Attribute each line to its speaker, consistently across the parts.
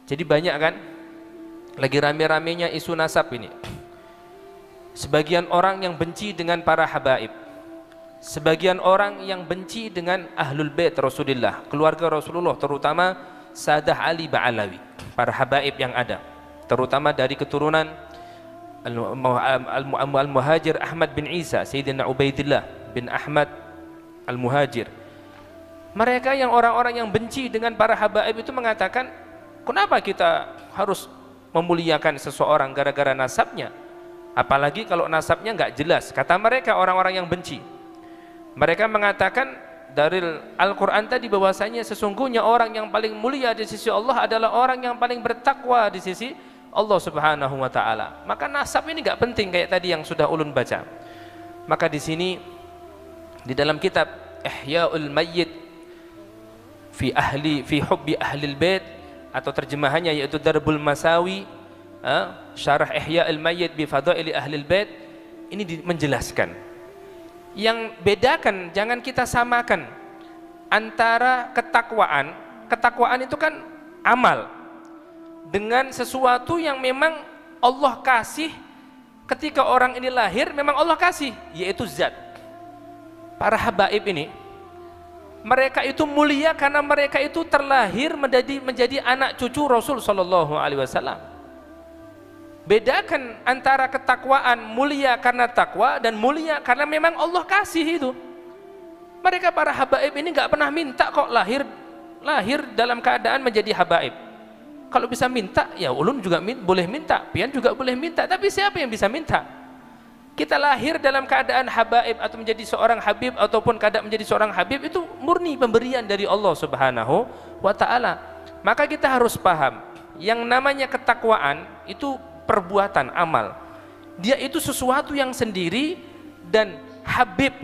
Speaker 1: Jadi banyak kan, lagi rame-ramenya isu nasab ini. Sebagian orang yang benci dengan para habaib, sebagian orang yang benci dengan ahlul bait Rasulullah, keluarga Rasulullah, terutama Sadah Ali Ba'alawi, para habaib yang ada, terutama dari keturunan Al-Muhajir Ahmad bin Isa, Sayyidina Ubaidillah bin Ahmad Al-Muhajir. Mereka yang orang-orang yang benci dengan para habaib itu mengatakan, kenapa kita harus memuliakan seseorang gara-gara nasabnya? Apalagi kalau nasabnya nggak jelas. Kata mereka, orang-orang yang benci, mereka mengatakan dari Al-Quran tadi bahwasanya sesungguhnya orang yang paling mulia di sisi Allah adalah orang yang paling bertakwa di sisi Allah Subhanahu wa Ta'ala. Maka nasab ini nggak penting, kayak tadi yang sudah ulun baca. Maka di sini di dalam kitab Ihya'ul Mayyit fi hubbi ahlil bait, atau terjemahannya yaitu Darbul Masawi, Syarah Ihya'ul Mayyit bi Fadaili Ahlil Bait, ini menjelaskan. Yang bedakan, jangan kita samakan antara ketakwaan. Ketakwaan itu kan amal, dengan sesuatu yang memang Allah kasih ketika orang ini lahir, memang Allah kasih, yaitu zat. Para habaib ini, mereka itu mulia karena mereka itu terlahir menjadi anak cucu Rasul Sallallahu Alaihi Wasallam. Bedakan antara ketakwaan, mulia karena takwa, dan mulia karena memang Allah kasih itu. Mereka para habaib ini nggak pernah minta kok lahir dalam keadaan menjadi habaib. Kalau bisa minta, ya ulun juga boleh minta, pian juga boleh minta. Tapi siapa yang bisa minta? Kita lahir dalam keadaan habaib atau menjadi seorang habib ataupun keadaan menjadi seorang habib, itu murni pemberian dari Allah Subhanahu wa Ta'ala. Maka kita harus paham, yang namanya ketakwaan itu perbuatan, amal. Dia itu sesuatu yang sendiri, dan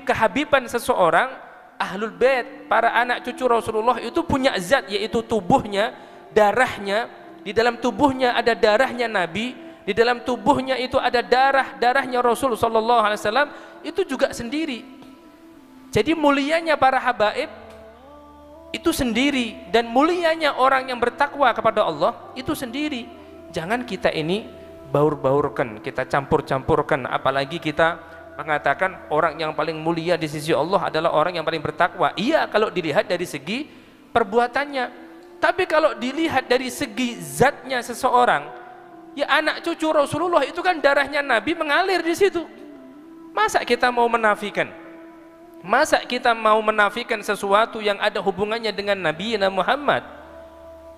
Speaker 1: kehabiban seseorang, ahlul bait, para anak cucu Rasulullah itu punya zat, yaitu tubuhnya, darahnya. Di dalam tubuhnya ada darahnya Nabi, di dalam tubuhnya itu ada darahnya Rasul sallallahu alaihi wasallam, itu juga sendiri. Jadi mulianya para habaib itu sendiri, dan mulianya orang yang bertakwa kepada Allah itu sendiri. Jangan kita ini baur-baurkan, kita campur-campurkan, apalagi kita mengatakan orang yang paling mulia di sisi Allah adalah orang yang paling bertakwa. Iya, kalau dilihat dari segi perbuatannya. Tapi kalau dilihat dari segi zatnya seseorang, ya anak cucu Rasulullah itu kan darahnya Nabi mengalir di situ. Masa kita mau menafikan? Masa kita mau menafikan sesuatu yang ada hubungannya dengan Nabi Muhammad?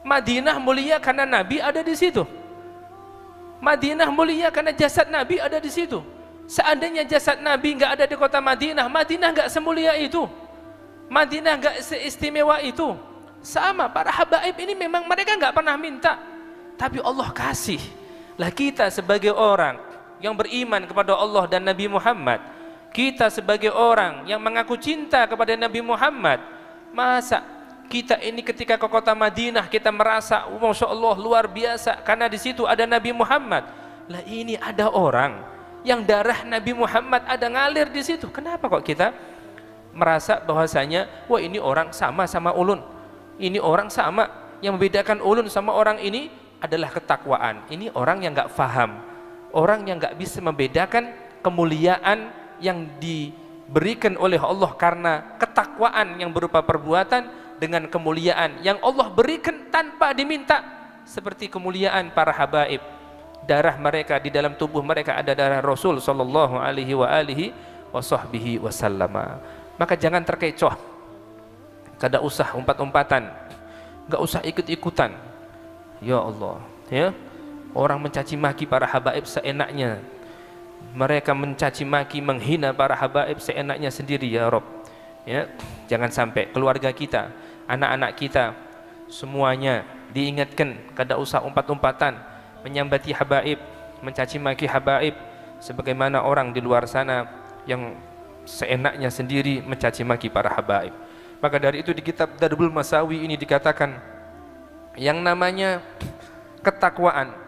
Speaker 1: Madinah mulia karena Nabi ada di situ. Madinah mulia karena jasad Nabi ada di situ. Seandainya jasad Nabi nggak ada di kota Madinah, Madinah nggak semulia itu, Madinah nggak seistimewa itu. Sama, para habaib ini memang mereka nggak pernah minta, tapi Allah kasih. Lah kita sebagai orang yang beriman kepada Allah dan Nabi Muhammad, kita sebagai orang yang mengaku cinta kepada Nabi Muhammad, masa kita ini ketika ke kota Madinah kita merasa Masya Allah luar biasa karena di situ ada Nabi Muhammad? Lah ini ada orang yang darah Nabi Muhammad ada ngalir di situ. Kenapa kok kita merasa bahwasanya wah ini orang sama ulun, ini orang sama, yang membedakan ulun sama orang ini adalah ketakwaan. Ini orang yang nggak faham, orang yang nggak bisa membedakan kemuliaan yang diberikan oleh Allah karena ketakwaan yang berupa perbuatan dengan kemuliaan yang Allah berikan tanpa diminta, seperti kemuliaan para habaib. Darah mereka, di dalam tubuh mereka ada darah Rasul sallallahu alaihi wasallam. Maka jangan terkecoh, kada usah umpat-umpatan, enggak usah ikut-ikutan. Ya Allah, ya, orang mencaci maki para habaib seenaknya, mereka mencaci maki, menghina para habaib seenaknya sendiri. Ya Rob, ya, jangan sampai keluarga kita, anak-anak kita semuanya diingatkan, kada usah umpat-umpatan menyambati habaib, mencaci maki habaib, sebagaimana orang di luar sana yang seenaknya sendiri mencaci maki para habaib. Maka dari itu di kitab Darbul Masawi ini dikatakan, yang namanya ketakwaan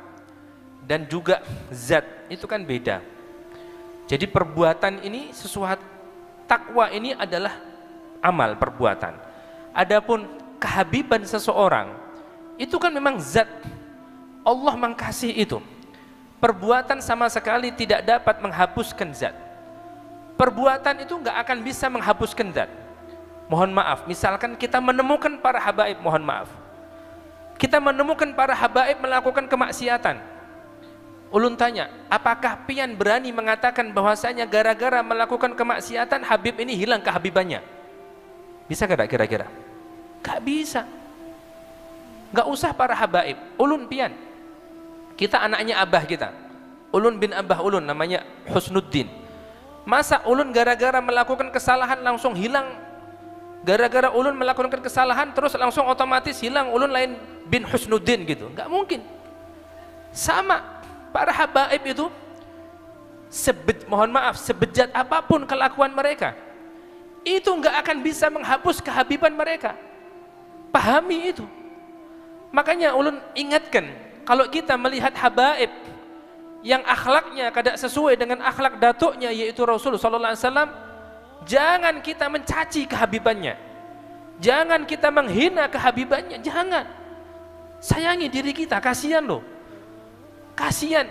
Speaker 1: dan juga zat itu kan beda. Jadi perbuatan ini sesuatu, takwa ini adalah amal, perbuatan. Adapun kehabiban seseorang itu kan memang zat, Allah mengasihi itu. Perbuatan sama sekali tidak dapat menghapuskan zat. Perbuatan itu nggak akan bisa menghapuskan zat. Mohon maaf, misalkan kita menemukan para habaib, mohon maaf, kita menemukan para habaib melakukan kemaksiatan. Ulun tanya, apakah pian berani mengatakan bahwasanya gara-gara melakukan kemaksiatan Habib ini hilang kehabibannya? Bisa gak kira-kira? Gak bisa. Gak usah para habaib, ulun pian. Kita anaknya abah kita, ulun bin abah ulun, namanya Husnuddin. Masa ulun gara-gara melakukan kesalahan langsung hilang? Gara-gara ulun melakukan kesalahan terus langsung otomatis hilang ulun lain bin Husnuddin gitu? Gak mungkin. Sama para habaib itu, mohon maaf, sebejat apapun kelakuan mereka, itu nggak akan bisa menghapus kehabiban mereka. Pahami itu. Makanya ulun ingatkan, kalau kita melihat habaib yang akhlaknya kada sesuai dengan akhlak datuknya yaitu Rasul sallallahu alaihi wasallam, jangan kita mencaci kehabibannya, jangan kita menghina kehabibannya, jangan. Sayangi diri kita, kasihan loh. Kasihan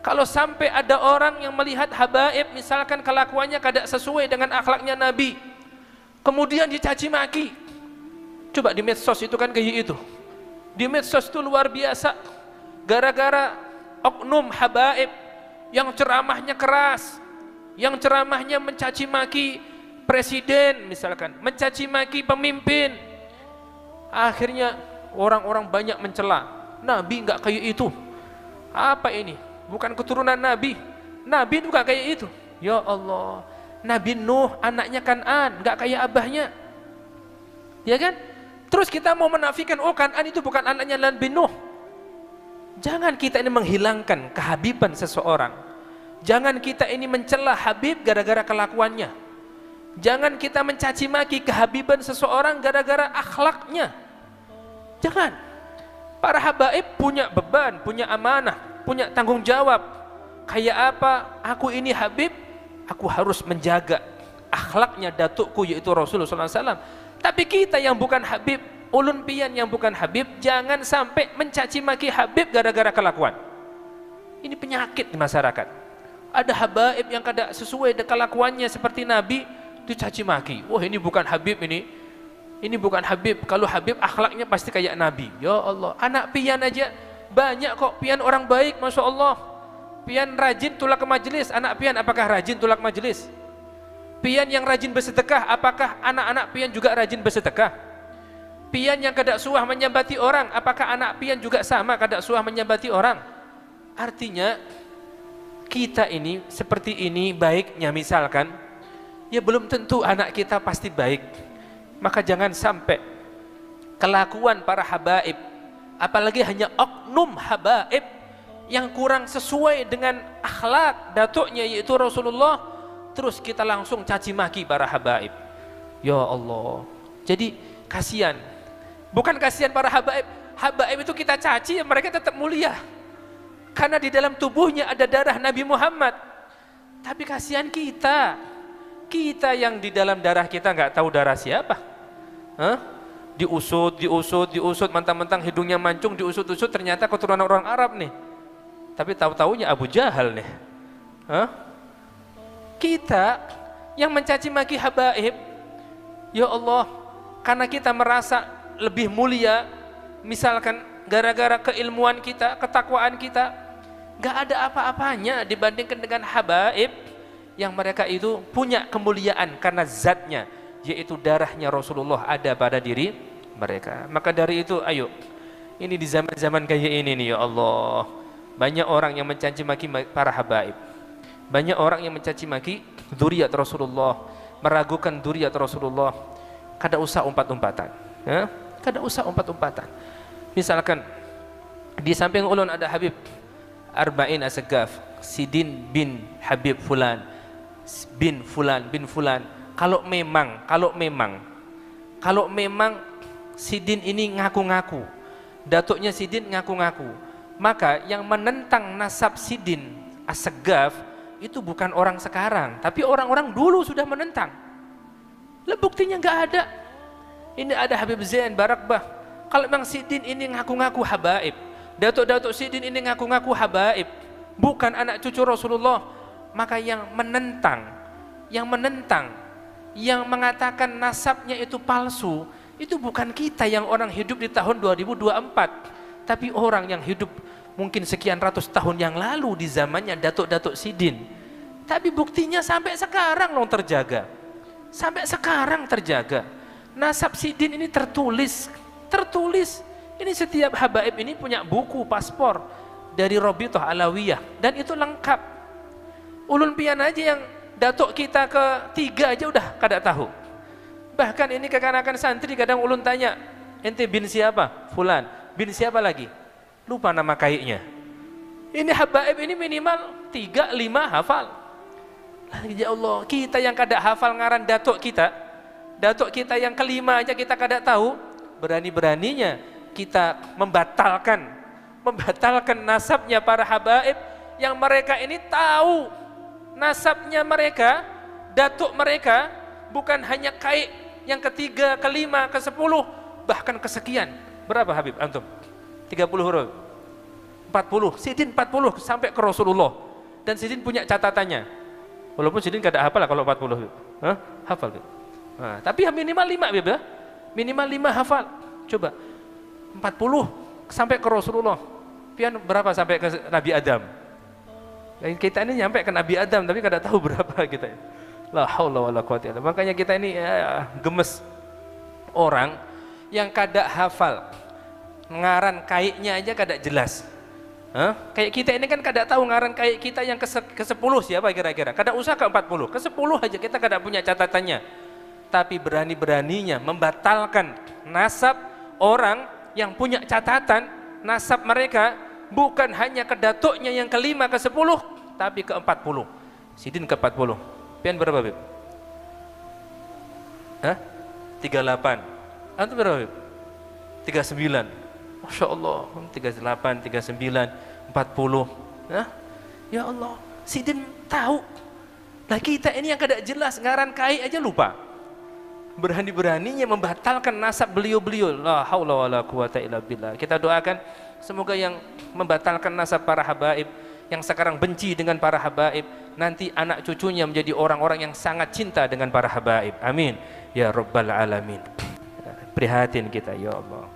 Speaker 1: kalau sampai ada orang yang melihat habaib misalkan kelakuannya kada sesuai dengan akhlaknya Nabi, kemudian dicaci maki. Coba di medsos itu kan kayak itu. Di medsos itu luar biasa. Gara-gara oknum habaib yang ceramahnya keras, yang ceramahnya mencaci maki presiden misalkan, mencaci maki pemimpin, akhirnya orang-orang banyak mencela. Nabi enggak kayak itu. Apa ini? Bukan keturunan Nabi. Nabi itu enggak kayak itu. Ya Allah, Nabi Nuh anaknya Kan'an, enggak kayak abahnya. Ya kan? Terus kita mau menafikan, oh Kan'an itu bukan anaknya Nabi Nuh. Jangan kita ini menghilangkan kehabiban seseorang. Jangan kita ini mencela Habib gara-gara kelakuannya. Jangan kita mencaci maki kehabiban seseorang gara-gara akhlaknya. Jangan. Para habaib punya beban, punya amanah, punya tanggung jawab. Kayak apa? Aku ini Habib, aku harus menjaga akhlaknya datukku yaitu Rasulullah SAW. Tapi kita yang bukan Habib, ulun pian yang bukan Habib, jangan sampai mencaci maki Habib gara-gara kelakuan. Ini penyakit di masyarakat. Ada habaib yang kada sesuai dengan kelakuannya seperti Nabi, dicaci maki. Wah, ini bukan Habib ini. Ini bukan Habib. Kalau Habib akhlaknya pasti kayak Nabi. Ya Allah, anak pian aja banyak kok pian orang baik, masya Allah. Pian rajin tulak ke majelis. Anak pian apakah rajin tulak majelis? Pian yang rajin bersedekah, apakah anak-anak pian juga rajin bersedekah? Pian yang kada suah menyambati orang, apakah anak pian juga sama kada suah menyambati orang? Artinya kita ini seperti ini baiknya misalkan, ya belum tentu anak kita pasti baik. Maka jangan sampai kelakuan para habaib, apalagi hanya oknum habaib yang kurang sesuai dengan akhlak datuknya yaitu Rasulullah, terus kita langsung caci maki para habaib. Ya Allah, jadi kasihan. Bukan kasihan para habaib. Habaib itu kita caci, mereka tetap mulia karena di dalam tubuhnya ada darah Nabi Muhammad. Tapi kasihan kita, kita yang di dalam darah kita nggak tahu darah siapa. Diusut, mentang-mentang hidungnya mancung, diusut-usut ternyata keturunan orang Arab nih. Tapi tahu-taunya Abu Jahal nih. Kita yang mencaci maki habaib, ya Allah, karena kita merasa lebih mulia, misalkan gara-gara keilmuan kita, ketakwaan kita, nggak ada apa-apanya dibandingkan dengan habaib yang mereka itu punya kemuliaan karena zatnya, yaitu darahnya Rasulullah ada pada diri mereka. Maka dari itu, ayo, ini di zaman-zaman kayak ini nih, ya Allah, banyak orang yang mencaci maki para habaib, banyak orang yang mencaci maki dzurriyyat Rasulullah, meragukan dzurriyyat Rasulullah. Kada usah umpat-umpatan, ya? Kada usah umpat-umpatan. Misalkan di samping ulun ada Habib Arba'in As-Saggaf, Sidin bin Habib Fulan bin Fulan. Kalau memang Sidin ini ngaku-ngaku, datuknya Sidin ngaku-ngaku, maka yang menentang nasab Sidin As-Saggaf itu bukan orang sekarang, tapi orang-orang dulu sudah menentang. Lah buktinya nggak ada. Ini ada Habib Zain Barakbah. Kalau memang Sidin ini ngaku-ngaku habaib, Datuk-datuk Sidin ini ngaku-ngaku habaib, bukan anak cucu Rasulullah. Maka yang menentang, yang mengatakan nasabnya itu palsu, itu bukan kita yang orang hidup di tahun 2024, tapi orang yang hidup mungkin sekian ratus tahun yang lalu di zamannya Datuk-datuk Sidin. Tapi buktinya sampai sekarang loh terjaga. Sampai sekarang terjaga. Nasab Sidin ini tertulis. Ini setiap habaib ini punya buku paspor dari Rabithah Alawiyah dan itu lengkap. Ulun pian aja yang datuk kita ketiga aja udah kada tahu. Bahkan ini kekanakan santri kadang ulun tanya, ente bin siapa? Fulan. Bin siapa lagi? Lupa nama kaiknya. Ini habaib ini minimal 3-5 hafal. Ya Allah, kita yang kada hafal ngaran datuk kita yang kelima aja kita kada tahu, berani-beraninya kita membatalkan nasabnya para habaib yang mereka ini tahu nasabnya mereka, datuk mereka bukan hanya kaik yang ketiga, kelima, ke-10, bahkan kesekian. Berapa Habib antum? 30 huruf, 40, Sidin 40 sampai ke Rasulullah. Dan Sidin punya catatannya, walaupun Sidin kada hafal lah kalau 40 Habib. Hafal Habib. Nah, tapi minimal 5 Habib ya, minimal 5 hafal. Coba 40 sampai ke Rasulullah. Pian berapa sampai ke Nabi Adam? Kita ini nyampe ke Nabi Adam tapi kada tahu berapa kita. La haula wala quwwata illa billah. Makanya kita ini gemes orang yang kada hafal ngaran kaiknya aja kada jelas. Kayak kita ini kan kada tahu ngaran kaik kita yang ke-10 siapa kira-kira. Kada usah ke-40, ke-10 aja kita kada punya catatannya. Tapi berani-beraninya membatalkan nasab orang yang punya catatan nasab mereka bukan hanya ke datuknya yang kelima, ke-10, tapi ke-40. Sidin ke-40. Pian berapa Bib? 38. Antum berapa Bib? 39. Masya Allah, 38, 39, 40. Ya Allah, Sidin tahu. Lah kita ini yang kada jelas ngaran kai aja lupa. Berani-beraninya membatalkan nasab beliau-beliau. La haula wala quwata illa billah. Kita doakan semoga yang membatalkan nasab para habaib, yang sekarang benci dengan para habaib, nanti anak cucunya menjadi orang-orang yang sangat cinta dengan para habaib. Amin ya rabbal alamin. Prihatin kita ya Allah.